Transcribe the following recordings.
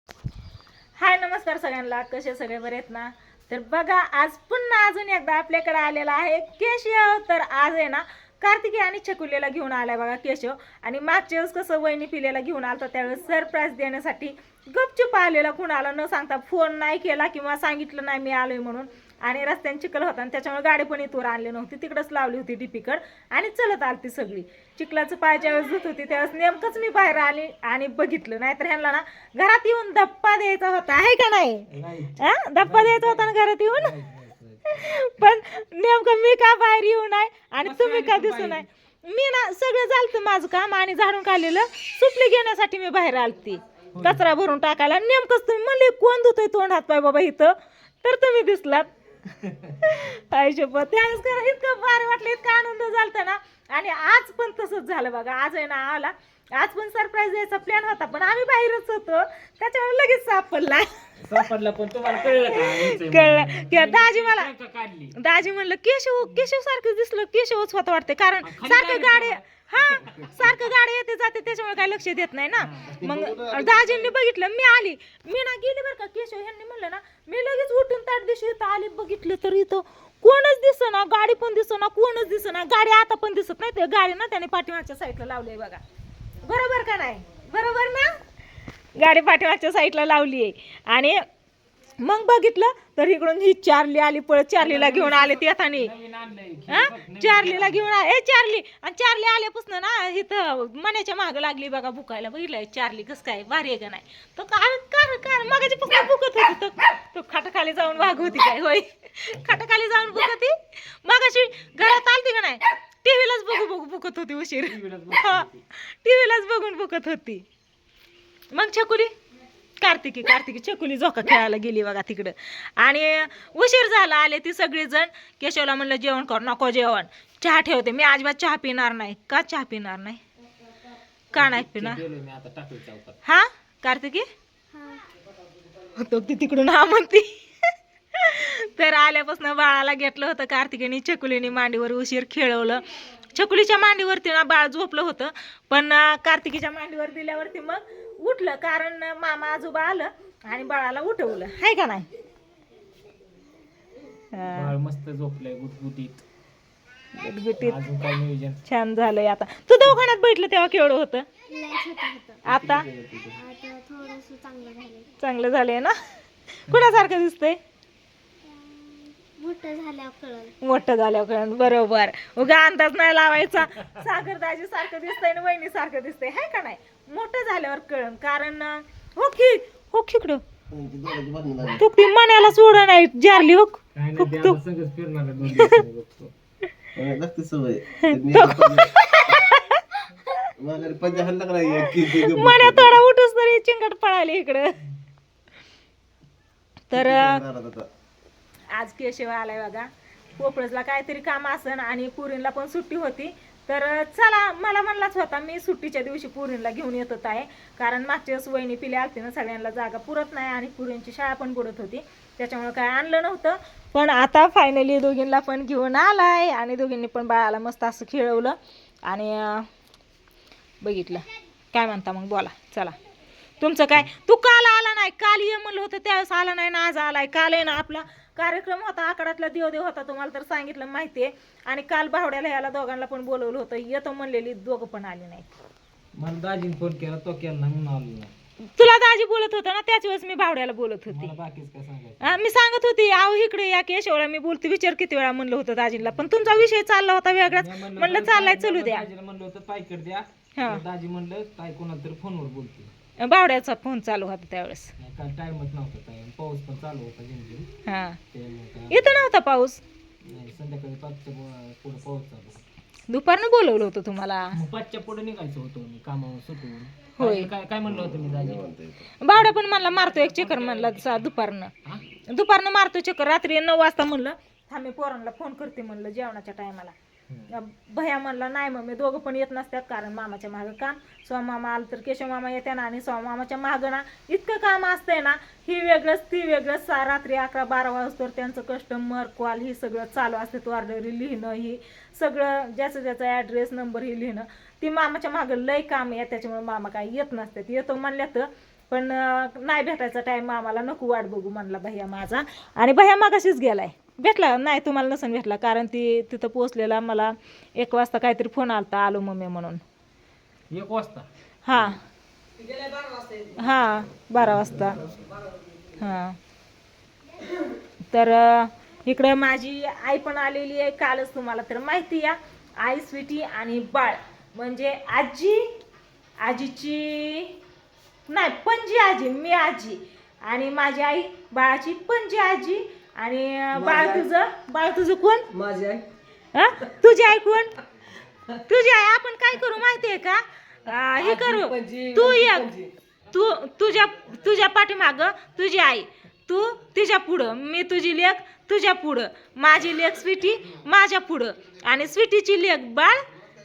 हाय नमस्कार सगळ्यांना, कसे सगळे बरे आहेत ना? तर बघा आज पुन्हा अजून एकदा आपल्याकडे आलेला आहे केशव. तर आज आहे ना कार्तिकी आणि छकुलीला घेऊन आलाय बघा केशव. आणि मागच्या वेळेस कसं वहिनी पिलेला घेऊन आलता त्यावेळेस सरप्राईज देण्यासाठी गपचूप आलेला, कुणाला न सांगता, फोन नाही केला किंवा सांगितलं नाही मी आलोय म्हणून. आणि रस्त्याने चिखल होता आणि त्याच्यामुळे गाडी पण इथवर आणली नव्हती, तिकडंच लावली होती डीपीकड आणि चलत आलती सगळी. चिखलाचं पाय ज्यावेळेस धुत होती त्यावेळेस नेमकंच मी बाहेर आली आणि बघितलं. नाहीतर ह्यांना ना घरात येऊन धप्पा द्यायचा होता, आहे का नाही? धप्पा द्यायचा होता ना घरात येऊन. पण नेमकं मी का बाहेर येऊ नाही आणि तुम्ही का दिसू नाही? मी ना सगळं झालं माझं काम आणि झाडून काढलेलं सुपली घेण्यासाठी मी बाहेर आलती कचरा भरून टाकायला. नेमकंच तुम्ही म्हणले कोण धुतोय तोंड हात पाय बाबा इथं, तर तुम्ही दिसलात. त्यावेळेस करा इतकं भारी वाटलं, इतका आनंद झालता ना. आणि आज पण तसंच झालं बघा. आज आहे ना आला, आज पण सरप्राईज द्यायचा प्लॅन होता पण आम्ही बाहेरच होतो त्याच्यामुळे लगेच सापडला. पण तुम्हाला कळलं का? कळलं की दाजी म्हणलं केशव सारखं दिसलं, केशवच होतं वाटतं, कारण सारखं गाडी सारखं गाडी येते जाते त्याच्यामुळे काय लक्ष देत नाही ना. मग दाजींनी बघितलं, मी ना गेली बरं का केशव ह्यांनी म्हणलं ना, मी लगेच उठून ताट दिवशी इथं आली, बघितलं तर इथं कोणच दिसना, गाडी पण दिसना, कोणच दिसना. गाडी आता पण दिसत नाही, ते गाडी ना त्याने पाठीमागच्या साईडला लावली आहे बघा. बरोबर का नाही? बरोबर ना? गाडी पाठीमागच्या साईडला लावली आहे. आणि मग बघितलं तर इकडून ही चार्ली आली पळत, चार्लीला घेऊन आले ते आता चार्लीला घेऊन आले चार्ली. आणि चार्ली आल्यापासून ना इथं मण्याच्या माग लागली बघा भुकायला. बघितलंय चार्ली कसं काय भारी आहे का नाही? तो कार मगाची पासून भुकत होती, तो खाटाखाली जाऊन वाघ होती काय? होय, खाटाखाली जाऊन भुकती. मगाशी घरात आलती का नाही, टीव्हीलाच बघू भुकत होती उशीर. टीव्हीलाच बघून भुकत होती. मग छकुली कार्तिकी छकुली झोका खेळायला गेली बघा तिकडं. आणि उशीर झाला, आले ती सगळी जण. केशवला म्हणलं जेवण कर, नको जेवण, चहा ठेवते. मी अजिबात चहा पिणार नाही. का चहा पिणार नाही? का नाही पिणार? हा कार्तिकी होतो ती तिकडून हा म्हणती. तर आल्यापासून बाळाला घेतलं होतं कार्तिकीने, छकुलीने मांडीवर उशीर खेळवलं. छकुलीच्या मांडीवरती ना बाळ झोपलं होतं, पण कार्तिकीच्या मांडीवर दिल्यावरती मग उठलं, कारण मामा आजोबा आलं आणि बाळाला उठवलं, हाय का नाही? मस्त झोपलंय गुटगुटीत. छान झालंय. आता तू दवाखान्यात बैठलं तेव्हा केवढं होतं? आता चांगलं झालंय ना? कुणासारखं दिसतंय? मोठं झाल्यावर कळण. बरोबर, उगा अंदाज नाही लावायचा. सागर दाजी सारखं दिसतंय आणि वहिनी सारखं दिसतंय, हाय का नाही? मोठं झाल्यावर कळण. कारण हो खिकडं तू ती मण्याला सोड नाही जारली हो. मण्या थोडा उठूस तरी चिंगट पळाली इकडं. तर आज केशव आलाय बघा. पोपळजला काहीतरी काम असन आणि पुरीला पण सुट्टी होती. तर चला, मला म्हणलाच होता मी सुट्टीच्या दिवशी पुरीला घेऊन येत आहे, कारण मागच्या वेळेस वहिनी पिले आलती ना, सगळ्यांना जागा पुरत नाही आणि पुरींची शाळा पण बुडत होती, त्याच्यामुळे काय आणलं नव्हतं. पण आता फायनली दोघींना पण घेऊन आलाय आणि दोघींनी पण बाळाला मस्त असं खेळवलं आणि बघितलं. काय म्हणता मग बोला, चला तुमचं काय? तू काल आला नाही, काल ये म्हणलं होतं त्यावेळेस आला नाही ना, आज आलाय. काल आहे ना आपला कार्यक्रम होता, आकडातला देव होता, तुम्हाला तर सांगितलं माहितीये. आणि काल भावड्याला ह्याला दोघांना पण बोलवलं होतं, येतो म्हणलेली, दोघं पण आले नाही. मला दाजीने फोन केला, तो केला म्हणून आलो नाही. तुला दाजी बोलत होता ना, त्याच वेळेस मी भावड्याला बोलत होती. मी सांगत होती आहो इकडे या केशवला मी बोलते, विचार किती वेळा म्हणलं होतं दाजीला, पण तुमचा विषय चालला होता वेगळाच. म्हणलं चाललाय, चलू द्या. म्हणलं होतं ताईकडे द्या, दाजी म्हणलं ताई कोणाला तरी फोनवर बोलते. भावड्याचा फोन चालू होता त्यावेळेस. काल टाइमच नव्हता ताई, पाऊस पण चालू होता जिंकून. हा, इथं नव्हता पाऊस. संध्याकाळी 5च्या पुढे पाऊस चालू. दुपारनं बोलवलं होतं तुम्हाला. 5च्या पुढे निघायचं होतं मी कामावर सुटून. होय, काय म्हणलं होतं मी दाजी? भावड्या पण म्हणला मारतो एक चक्कर, म्हणला दुपारनं मारतो चक्कर. रात्री 9 वाजता म्हणलं थांबे पोरांना फोन करते म्हणलं जेवणाच्या टायमाला. भया म्हणला नाही मग मी दोघं पण येत नसतात, कारण मामाच्या मागं काम. मामा आलं तर केशव मामा येते ना, आणि मामाच्या मागं ना इतकं काम असतंय ना, ही वेगळंच ती वेगळंच. रात्री 11-12 वाजता त्यांचं कस्टमर कॉल ही सगळं चालू असते, तो ऑर्डरी लिहिणं, ही सगळं ज्याचं ज्याचा ॲड्रेस नंबर ही लिहिणं. ती मामाच्या मागं लय काम आहे, त्याच्यामुळे मामा काही येत नसतात. येतो म्हणल्या तर पण नाही भेटायचा टाइम आम्हाला, नको वाट बघू म्हणला भैया माझा. आणि भैया मागाशीच गेलाय, भेटला नाही तुम्हाला नसन भेटला, कारण ती तिथं पोचलेला मला 1 वाजता काहीतरी फोन आलता आलो मम्मी म्हणून. 1 वाजता हां हां 12 वाजता. हां तर इकडं माझी आई पण आलेली आहे कालच, तुम्हाला तर माहिती आहे. आई, स्वीटी आणि बाळ म्हणजे आजीची नाही पणजी आजी, मी आजी आणि माझी आई, बाळाची पणजी आजी. आणि बाळ तुझं कोण? माझी आई. हा तुझी आई कोण? तुझी आई. आपण काय करू माहितीये का, हे करू, तू तुझ्या पाठीमाग तुझी आई, तू तिच्या पुढं, मी तुझी लेक तुझ्या पुढं, माझी लेक स्वीटी माझ्या पुढं, आणि स्वीटीची लेक बाळ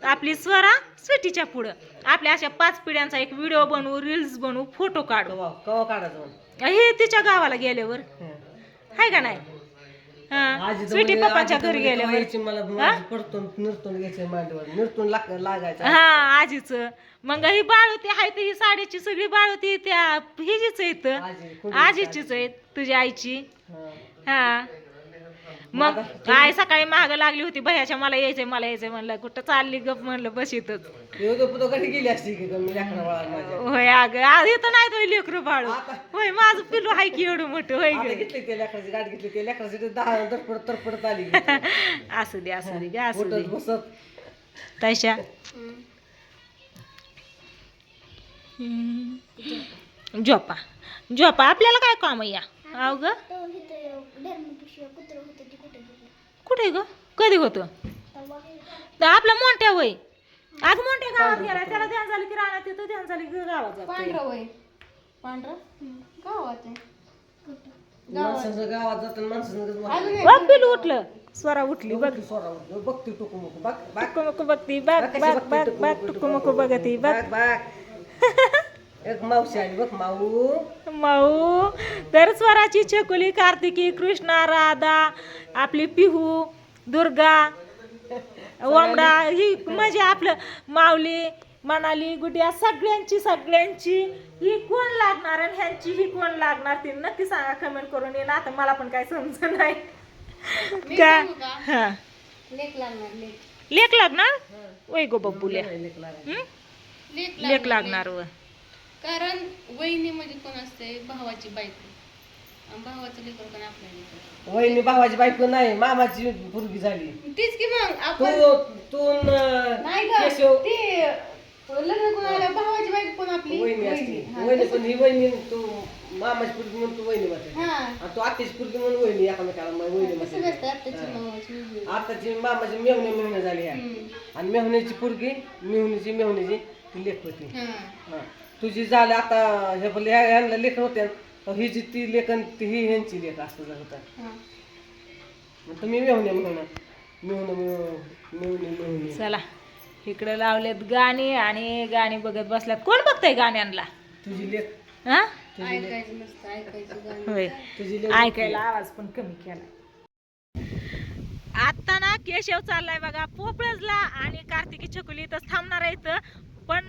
आपली स्वरा स्वीटीच्या पुढं. आपल्या अशा 5 पिढ्यांचा एक व्हिडिओ बनवू, रील्स बनवू, फोटो काढू. कवा काढायचं हे तिच्या गावाला गेल्यावर हाय का नाही. हा स्वीटी पप्पांच्या घरी गेल्यावर मला नृत्यून घ्यायचं मांडीवर, नृत्यून लागायचं. हा आजीच. मग ही बाळ होती, हाय ती साडीची सगळी बाळ होती त्या हिजीच आहेत, आजीचीच आहेत तुझ्या आईची. हा मग आई सकाळी महाग लागली होती भैयाच्या, मला यायचंय म्हणलं, कुठं चालली गप म्हणलं बस इथंच. गेली असती की होय अगं आज येतं नाही तो लेकरू बाळू. होय माझं पिल्लू हाय की एवढं मोठं. होय घेतली ते लेकराची गाडी, घेतली ते लेकराची 10 तरपडत आली. असू दे असू दे असू दे बसत तशा. झोपा आपल्याला काय काम आहे या. अव ग कुठे ग, कधी होतं आपला मोठ्या वय. अग मोठ्या गावात गेला, त्याला ध्यान झालं की राहण्यात येतो, ध्यान झालं की गावात जातो. गावात जात पिलू उठलं, स्वरा उठली बघ, बघती टुकुमुकू टुकुमुकू बघती बघ बघ बघ बघ टुकुमुकू बघती बघ. एक मावशी आली बघ, माऊ. तर स्वराची छकुली, कार्तिकी, कृष्णा, राधा, आपली पिहू, दुर्गा, ओमडा, ही म्हणजे आपलं माऊली, मनाली, गुडिया, सगळ्यांची ही कोण लागणार आणि ह्यांची ही कोण लागणार ती नक्की सांगा कमेंट करून. येईल आता मला पण काय समज नाही का. हा लेक लागणार वय गो बब्बुल्या, लेक लागणार व. कारण वहिनी म्हणजे कोण असते, भावाची बायको, भावाचं लेकर पण आपल्या लेकर. वहिनी भावाची बायको नाही, मामाची मुलगी झाली. तीच की मग आपण तू नाही ग, ती लग्न कोणाला भावाची बायको पण आपली वहिनी असते. वहिनी पण ही वहिनी तू मामाची पुरगी म्हणून तू वहिनी म्हणते, आणि तू आत्याची पुरगी म्हणून वहिनी एकामेकाला वहिनी म्हणते. आताची मामाची मेहणे झाली आहे, आणि मेहण्याची पुरगी मेहण्याची ती लेख होती. तुझी झालं आता हे ह्यांना लेख होत्या, ही जी ती लेखन ही ह्यांची लेख असं होता. तुम्ही मेहणे मेहणे. चला इकडे लावलेत गाणी आणि गाणी बघत बसल्यात. कोण बघताय गाण्यांना? तुझी लेख. हा ऐकायचं नसतं, ऐकायचं होय, ऐकायला आवाज पण कमी केला. आता ना केशव चाललाय बघा पोपळजला, आणि कार्तिकी छकुली इथंच थांबणार आहेत. पण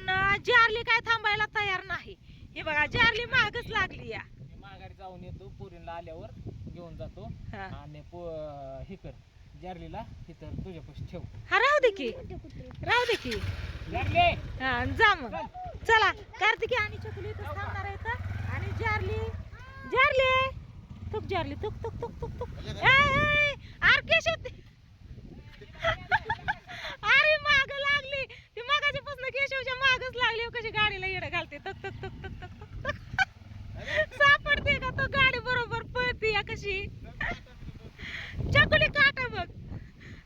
जारली काय थांबायला तयार नाही. हे बघा जारली मागच लागली या. माघारी जाऊन येतो, पोरींला आल्यावर घेऊन जातो. आणि हे कर जारलीला इथं तुझ्यापाशी ठेव. हा राहू दे की हा जा मग. चला कार्तिकी आणि छकुली इथंच थांबणार आहेत. आणि जारली तुक अरे केशव अरे माग लागली ती, मागाच्यापासून केशवच्या मागच लागली. कशी गाडीला येडं घालते, तक तक तक तक तक तक सापडते का तो, गाडी बरोबर पळते या कशी. छकुली काटा बघ,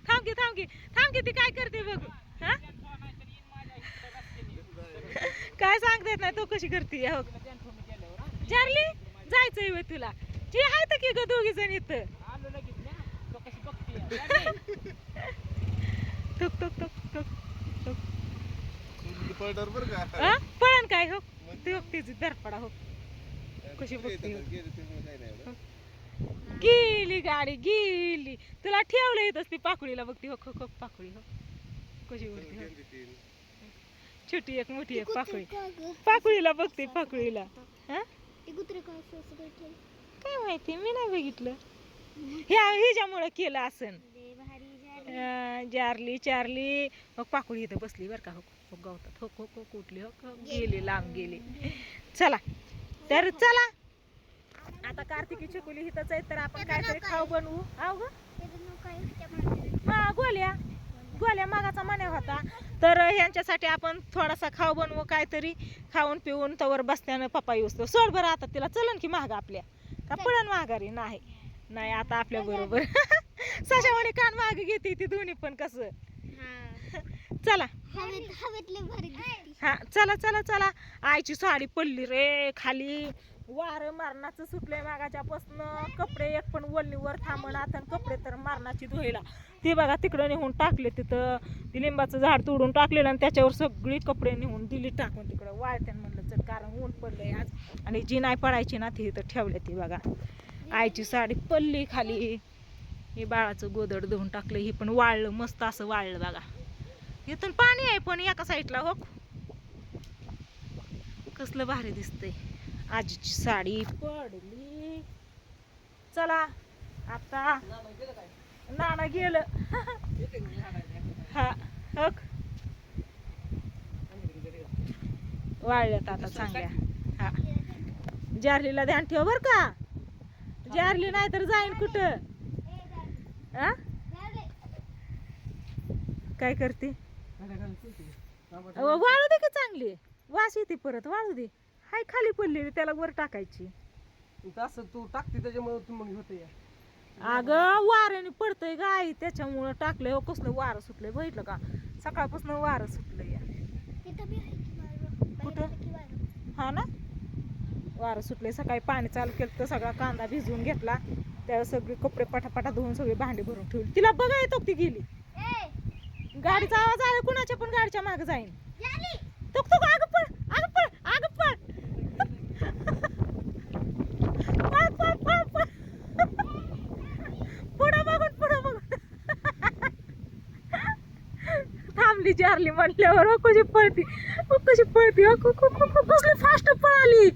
थांब की ती काय करते बघ. हा काय सांगता येत नाही तो कशी करते. हो जारली जायचंय व तुला, जे आहे तर की ग दोघी जण इथं. तुक तुक तुक तुक तुक पळण काय हो, ते तिची धरपडा हो कशी बघते. गेली गाडी गेली, तुला ठेवलं येतच ती पाकुळीला बघती हो. खो खो पाकुळी हो कशी उडती. छोटी एक मोठी एक पाकळी. पाकळीला बघते पाकळीला. हा काय माहिती मी नाही बघितलं. ह्याच्यामुळे केलं असन. जारली चारली हो पाकुळी इथं बसली बरं का. हो हो गवतात हो हो हो कुठली हो हो गेली लांब गेली. चला तर चला आता कार्तिकी चकुली हिथंच आहे तर आपण काहीतरी खाऊ बनवू. आव ग हा गोल्या गोल्या मागाचा मान्या होता तर ह्यांच्यासाठी आपण थोडासा खाऊ बनवू. काहीतरी खाऊन पिऊन तवर बसत्यानं पप्पा येऊस तो सोड बरं आता तिला चलन की महाग आपल्या का पडन महागारी नाही नाही आता आपल्या बरोबर सशावाणी कान माग घेते ती दोन्ही पण कसं. चला हा चला चला चला. आईची साडी पडली रे खाली. वार मारणाचं सुटलंय मागाच्यापासनं. कपडे एक पण वल्लीवर थांबणात आणि कपडे तर मारणाची धुईला. ती बघा तिकडं नेऊन टाकले तिथं. ती लिंबाचं झाड तोडून टाकलेलं आणि त्याच्यावर सगळी कपडे नेऊन दिली टाकून तिकडं वाळत्यान म्हणलं चल कारण ऊन पडलंय आज. आणि जी नाही पडायची ना ती इथं ठेवले ती बघा. आईची साडी पडली खाली. हे बाळाचं गोदड धुवून टाकलं. हे पण वाळलं मस्त असं वाळलं बघा. इथून पाणी आहे पण एका साईडला हो कसलं भारी दिसतंय. आजीची साडी पडली. चला आता नाना गेलं हा हक वाळल्यात आता चांगल्या. हा जारलीला ध्यान ठेव बर का. जारली नाही तर जाईन कुठं. काय करते वाळू दे का चांगली वास येते परत वाळू दे. हाय खाली पडलेली त्याला वर टाकायची. तसं तू टाकते त्याच्यामुळे तू मग होते. अगं वाऱ्याने पडतंय गाय त्याच्यामुळं टाकलंय. हो कसलं वारं सुटलंय बघितलं का सकाळपासून वारं सुटलंय. कुठं हा ना वारं सुटले. सकाळी पाणी चालू केलं तर सगळा कांदा भिजवून घेतला. त्यावर सगळे कपडे पटापटा धुवून सगळी भांडी भरून ठेवली. तिला बघा येतो ती गेली. गाडीचा आवाज आला कुणाच्या पण गाडीच्या मागे जाईन. तो तो आग पड आग पड आग पड पळ पळ पळ पळ पुढं बघून पुढं बघून थांबली जारली म्हटल्यावर हो कशी पळती हो कशी पळती हो कसली फास्ट पळाली.